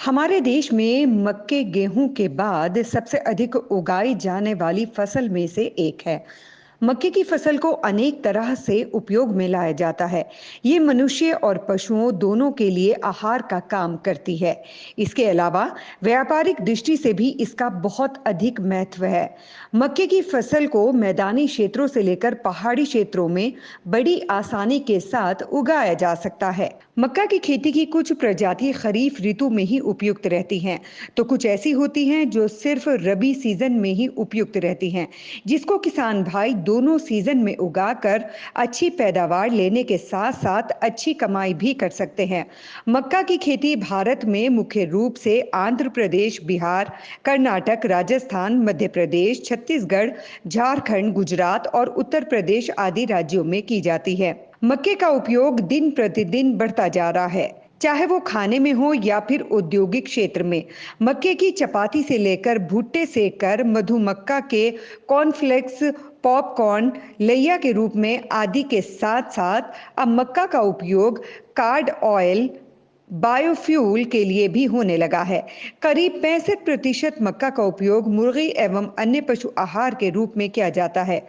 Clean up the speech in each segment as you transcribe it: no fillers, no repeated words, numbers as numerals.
हमारे देश में मक्के गेहूं के बाद सबसे अधिक उगाई जाने वाली फसल में से एक है। मक्के की फसल को अनेक तरह से उपयोग में लाया जाता है। ये मनुष्य और पशुओं दोनों के लिए आहार का काम करती है। इसके अलावा व्यापारिक दृष्टि से भी इसका बहुत अधिक महत्व है। मक्के की फसल को मैदानी क्षेत्रों से लेकर पहाड़ी क्षेत्रों में बड़ी आसानी के साथ उगाया जा सकता है। मक्का की खेती की कुछ प्रजाति खरीफ ऋतु में ही उपयुक्त रहती हैं, तो कुछ ऐसी होती हैं जो सिर्फ रबी सीजन में ही उपयुक्त रहती हैं, जिसको किसान भाई दोनों सीजन में उगाकर अच्छी पैदावार लेने के साथ साथ अच्छी कमाई भी कर सकते हैं। मक्का की खेती भारत में मुख्य रूप से आंध्र प्रदेश, बिहार, कर्नाटक, राजस्थान, मध्य प्रदेश, छत्तीसगढ़, झारखंड, गुजरात और उत्तर प्रदेश आदि राज्यों में की जाती है। मक्के का उपयोग दिन प्रतिदिन बढ़ता जा रहा है, चाहे वो खाने में हो या फिर औद्योगिक क्षेत्र में। मक्के की चपाती से लेकर भुट्टे सेककर मधुमक्का के कॉर्नफ्लेक्स, पॉपकॉर्न, लैया के रूप में आदि के साथ साथ अब मक्का का उपयोग कार्ड ऑयल, बायोफ्यूल के लिए भी होने लगा है। करीब 65% मक्का का उपयोग मुर्गी एवं अन्य पशु आहार के रूप में किया जाता है।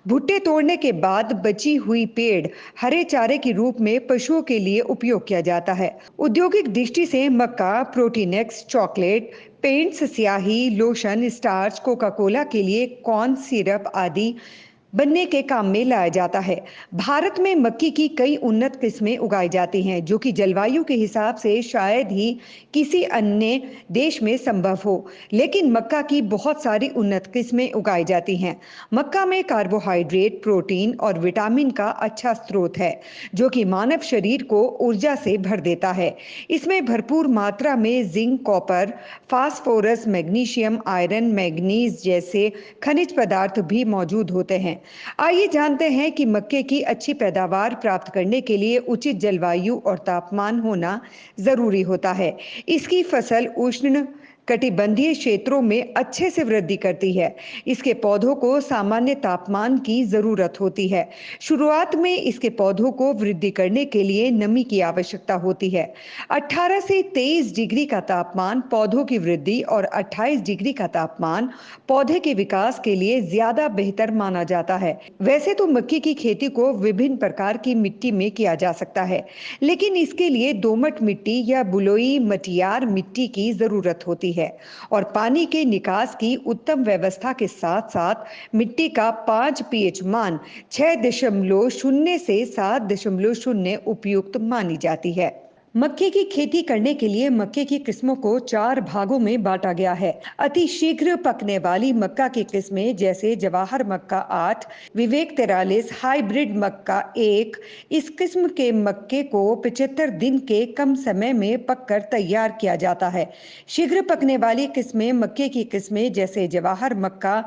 भुट्टे तोड़ने के बाद बची हुई पेड़ हरे चारे के रूप में पशुओं के लिए उपयोग किया जाता है। औद्योगिक दृष्टि से मक्का प्रोटीनेक्स, चॉकलेट, पेंट्स, स्याही, लोशन, स्टार्च, कोका कोला के लिए कॉर्न सिरप आदि बनने के काम में लाया जाता है। भारत में मक्की की कई उन्नत किस्में उगाई जाती हैं, जो कि जलवायु के हिसाब से शायद ही किसी अन्य देश में संभव हो, लेकिन मक्का की बहुत सारी उन्नत किस्में उगाई जाती हैं। मक्का में कार्बोहाइड्रेट, प्रोटीन और विटामिन का अच्छा स्रोत है, जो कि मानव शरीर को ऊर्जा से भर देता है। इसमें भरपूर मात्रा में zinc, copper, phosphorus, magnesium, iron, manganese जैसे खनिज पदार्थ भी मौजूद होते हैं। आइए जानते हैं कि मक्के की अच्छी पैदावार प्राप्त करने के लिए उचित जलवायु और तापमान होना जरूरी होता है। इसकी फसल उष्ण कटिबंधीय क्षेत्रों में अच्छे से वृद्धि करती है। इसके पौधों को सामान्य तापमान की जरूरत होती है। शुरुआत में इसके पौधों को वृद्धि करने के लिए नमी की आवश्यकता होती है। 18 से 23 डिग्री का तापमान पौधों की वृद्धि और 28 डिग्री का तापमान पौधे के विकास के लिए ज्यादा बेहतर माना जाता है। वैसे तो मक्के की खेती को विभिन्न प्रकार की मिट्टी में किया जा सकता है, लेकिन इसके लिए दोमट मिट्टी या बलुई मटियार मिट्टी की जरूरत होती है और पानी के निकास की उत्तम व्यवस्था के साथ साथ मिट्टी का 5 पीएच मान 6.0 से 7.0 उपयुक्त मानी जाती है। मक्के की खेती करने के लिए मक्के की किस्मों को 4 भागों में बांटा गया है। अति शीघ्र पकने वाली मक्का की किस्में जैसे जवाहर मक्का 8, विवेक 43, हाइब्रिड मक्का 1। इस किस्म के मक्के को 75 दिन के कम समय में पककर तैयार किया जाता है। शीघ्र पकने वाली किस्में मक्के की किस्में जैसे जवाहर मक्का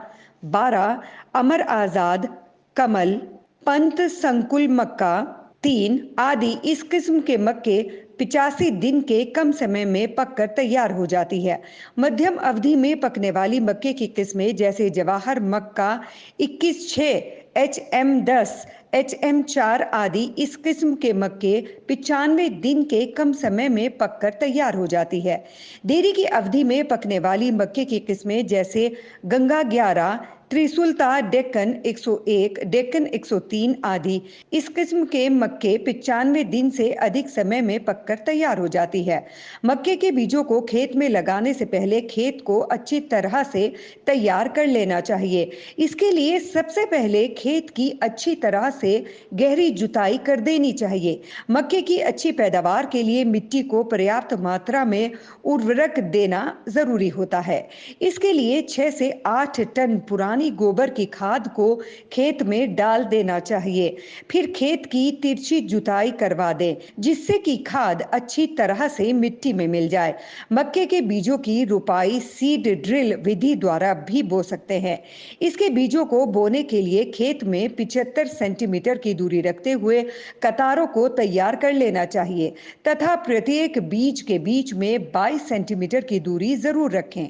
12, अमर आजाद, कमल, पंत, संकुल मक्का 3 आदि इस किस्म के मक्के 85 दिन के कम समय में पककर तैयार हो जाती है। मध्यम अवधि में पकने वाली मक्के की किस्में जैसे जवाहर मक्का 21-6, HM10, HM4 आदि इस किस्म के मक्के 95 दिन के कम समय में पककर तैयार हो जाती है। देरी की अवधि में पकने वाली मक्के की किस्में जैसे गंगा 11, त्रिशुलता, डेक्कन 101, डेक्कन 103 आदि इस किस्म के मक्के 95 दिन से अधिक समय में पककर तैयार हो जाती है। मक्के के बीजों को खेत में लगाने से पहले खेत को अच्छी तरह से तैयार कर लेना चाहिए। इसके लिए सबसे पहले खेत की अच्छी तरह से गहरी जुताई कर देनी चाहिए। मक्के की अच्छी पैदावार के लिए मिट्टी को पर्याप्त मात्रा में उर्वरक देना जरूरी होता है। इसके लिए 6 से 8 टन पुरानी गोबर की खाद को खेत में डाल देना चाहिए। फिर खेत की तिरछी जुताई करवा दें, जिससे कि खाद अच्छी तरह से मिट्टी में मिल जाए। मक्के के बीजों की रोपाई सीड ड्रिल विधि द्वारा भी बो सकते हैं। इसके बीजों को बोने के लिए खेत में 75 सेंटीमीटर की दूरी रखते हुए कतारों को तैयार कर लेना चाहिए तथा प्रत्येक बीज के बीच में 22 सेंटीमीटर की दूरी जरूर रखें।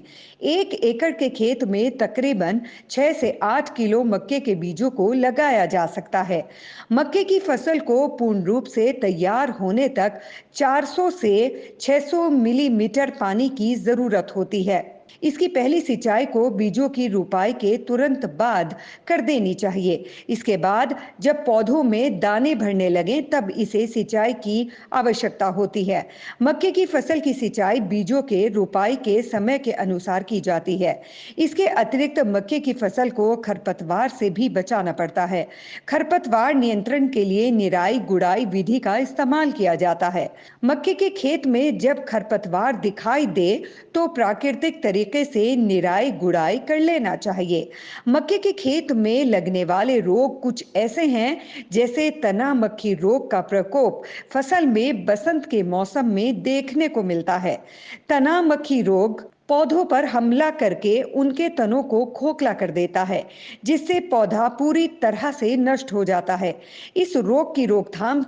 1 एकड़ के खेत में तकरीबन 6 से 8 किलो मक्के के बीजों को लगाया जा सकता है। मक्के की फसल को पूर्ण रूप से तैयार होने तक 400 से 600 मिलीमीटर पानी की जरूरत होती है। इसकी पहली सिंचाई को बीजों की रुपाई के तुरंत बाद कर देनी चाहिए। इसके बाद जब पौधों में दाने भरने लगें तब इसे सिंचाई की आवश्यकता होती है। मक्के की फसल की सिंचाई बीजों के रुपाई के समय के अनुसार की जाती है। इसके अतिरिक्त मक्के की फसल को खरपतवार से भी बचाना पड़ता है। खरपतवार नियंत्रण के लिए निराई गुड़ाई विधि का इस्तेमाल किया जाता है। मक्के के खेत में जब खरपतवार दिखाई दे तो प्राकृतिक तरीके से निराई गुड़ाई कर लेना चाहिए। मक्के के खेत में लगने वाले रोग कुछ ऐसे हैं जैसे तना मक्खी रोग का प्रकोप फसल में बसंत के मौसम में देखने को मिलता है। तना मक्खी रोग पौधों पर हमला करके उनके तनों को खोखला कर देता है, जिससे पौधा पूरी तरह से नष्ट हो जाता है। इस रोग की रोकथाम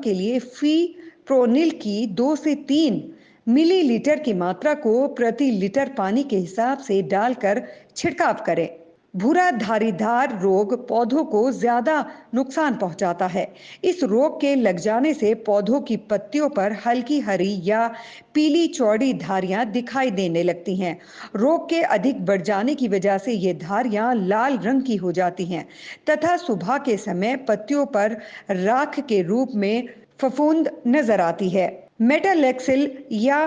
के लिए फी प्रोनिल की 2 से 3 मिलीलीटर की मात्रा को प्रति लीटर पानी के हिसाब से डालकर छिड़काव करें। भूरा धारीदार रोग पौधों को ज्यादा नुकसान पहुंचाता है। इस रोग के लग जाने से पौधों की पत्तियों पर हल्की हरी या पीली चौड़ी धारियां दिखाई देने लगती हैं। रोग के अधिक बढ़ जाने की वजह से ये धारियां लाल रंग की हो जाती हैं तथा सुबह के समय पत्तियों पर राख के रूप में फफूंद नजर आती है। मेटालेक्सिल या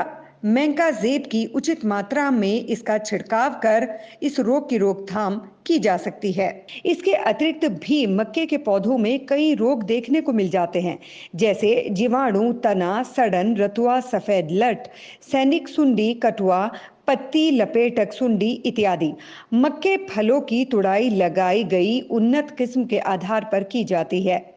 मैंकाजेब की उचित मात्रा में इसका छिड़काव कर इस रोग की रोकथाम की जा सकती है। इसके अतिरिक्त भी मक्के के पौधों में कई रोग देखने को मिल जाते हैं, जैसे जीवाणु, तना, सड़न, रतुआ, सफेद लट, सैनिक सुंडी, कटुआ, पत्ती लपेटक सुंडी इत्यादि। मक्के फलों की तुड़ाई लगाई गई उन्नत किस्म के आधार पर की जाती है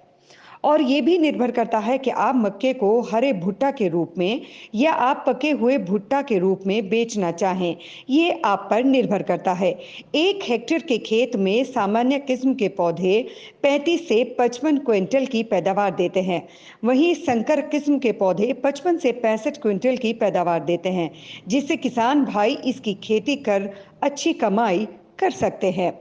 और ये भी निर्भर करता है कि आप मक्के को हरे भुट्टा के रूप में या आप पके हुए भुट्टा के रूप में बेचना चाहें, ये आप पर निर्भर करता है। 1 हेक्टेयर के खेत में सामान्य किस्म के पौधे 35 से 55 क्विंटल की पैदावार देते हैं। वहीं संकर किस्म के पौधे 55 से 65 क्विंटल की पैदावार देते हैं, जिससे किसान भाई इसकी खेती कर अच्छी कमाई कर सकते हैं।